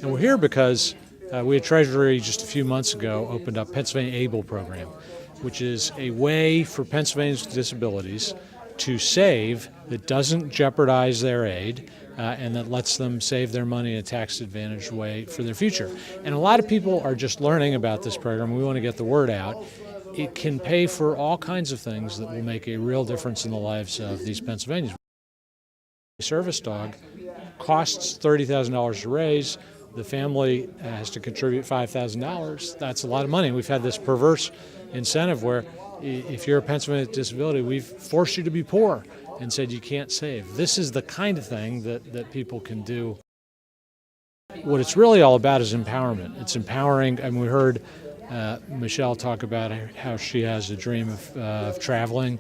And we're here because we had Treasury just a few months ago opened up Pennsylvania ABLE program, which is a way for Pennsylvanians with disabilities to save that doesn't jeopardize their aid and that lets them save their money in a tax-advantaged way for their future. And a lot of people are just learning about this program. We want to get the word out. It can pay for all kinds of things that will make a real difference in the lives of these Pennsylvanians. A service dog costs $30,000 to raise. The family has to contribute $5,000. That's a lot of money. We've had this perverse incentive where if you're a Pennsylvania with disability, we've forced you to be poor and said you can't save. This is the kind of thing that people can do. What it's really all about is empowerment. It's empowering. I mean, we heard Michelle talk about how she has a dream of traveling.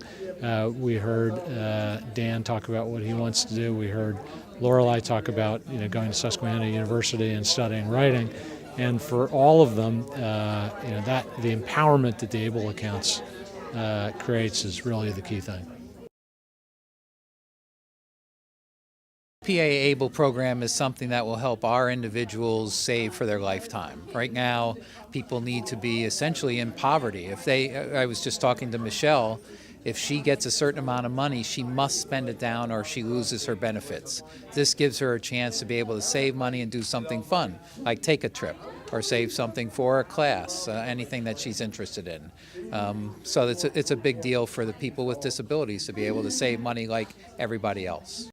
We heard Dan talk about what he wants to do. We heard Lorelei talk about going to Susquehanna University and studying writing. And for all of them, that the empowerment that the ABLE accounts creates is really the key thing. PA ABLE program is something that will help our individuals save for their lifetime. Right now, people need to be essentially in poverty. I was just talking to Michelle, if she gets a certain amount of money, she must spend it down or she loses her benefits. This gives her a chance to be able to save money and do something fun, like take a trip or save something for a class, anything that she's interested in. So it's a big deal for the people with disabilities to be able to save money like everybody else.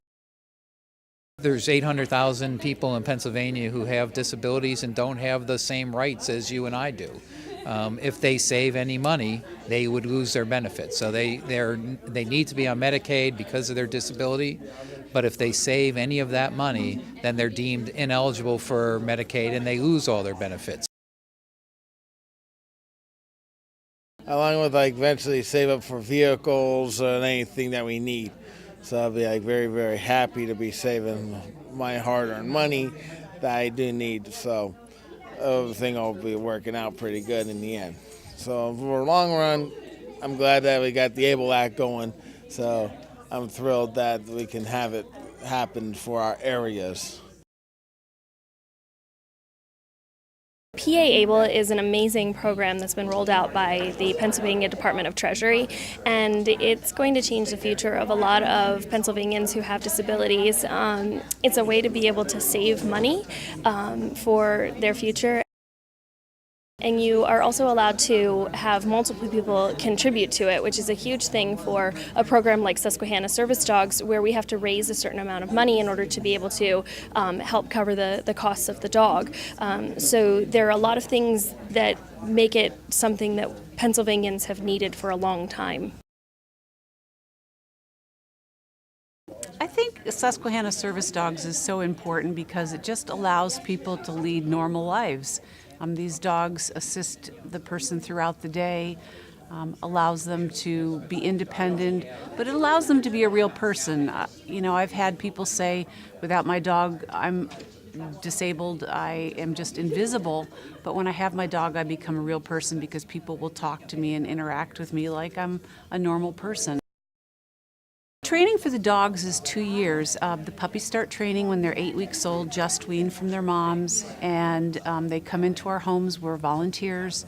There's 800,000 people in Pennsylvania who have disabilities and don't have the same rights as you and I do. If they save any money, they would lose their benefits. So they need to be on Medicaid because of their disability, but if they save any of that money, then they're deemed ineligible for Medicaid and they lose all their benefits. Along with eventually save up for vehicles and anything that we need. So I'll be very, very happy to be saving my hard-earned money that I do need. So everything will be working out pretty good in the end. So for a long run, I'm glad that we got the ABLE Act going. So I'm thrilled that we can have it happen for our areas. PA ABLE is an amazing program that's been rolled out by the Pennsylvania Department of Treasury, and it's going to change the future of a lot of Pennsylvanians who have disabilities. It's a way to be able to save money for their future. And you are also allowed to have multiple people contribute to it, which is a huge thing for a program like Susquehanna Service Dogs, where we have to raise a certain amount of money in order to be able to help cover the costs of the dog. So there are a lot of things that make it something that Pennsylvanians have needed for a long time. I think Susquehanna Service Dogs is so important because it just allows people to lead normal lives. These dogs assist the person throughout the day, allows them to be independent, but it allows them to be a real person. I've had people say, without my dog, I'm disabled, I am just invisible, but when I have my dog, I become a real person because people will talk to me and interact with me like I'm a normal person. Training for the dogs is 2 years. The puppies start training when they're 8 weeks old, just weaned from their moms, and they come into our homes. We're volunteers.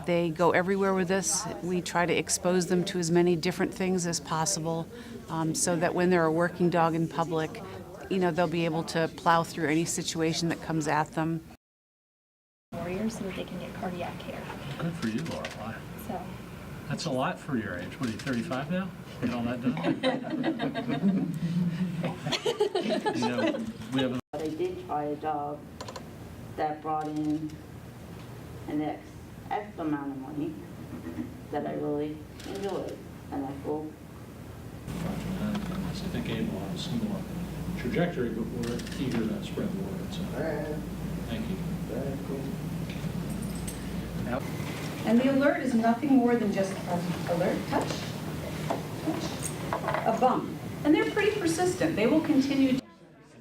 They go everywhere with us. We try to expose them to as many different things as possible so that when they're a working dog in public, they'll be able to plow through any situation that comes at them. Warriors so that they can get cardiac care. Good for you, Laura. So. That's a lot for your age. What are you, 35 now? Get all that done? They did try a dog that brought in an X amount of money that I really enjoyed, and I feel. I think ABLE has a similar trajectory, but we're eager to spread the word. So. Thank you. Very cool. Yep. And the alert is nothing more than just an alert, touch, a bump. And they're pretty persistent. They will continue. And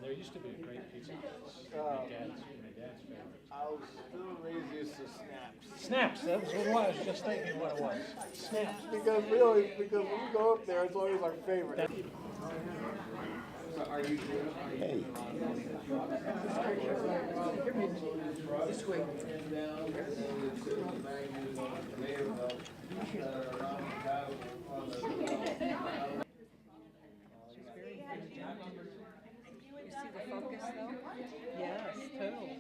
there used to be a great pizza place. My dad's favorite. I was still raised used to snaps. Snaps, that was what it was. I was just thinking what it was. Snaps. Because when we go up there, it's always our favorite. Hey. This way. You see the focus though? Yes, totally.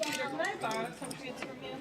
Can I borrow some treats from you?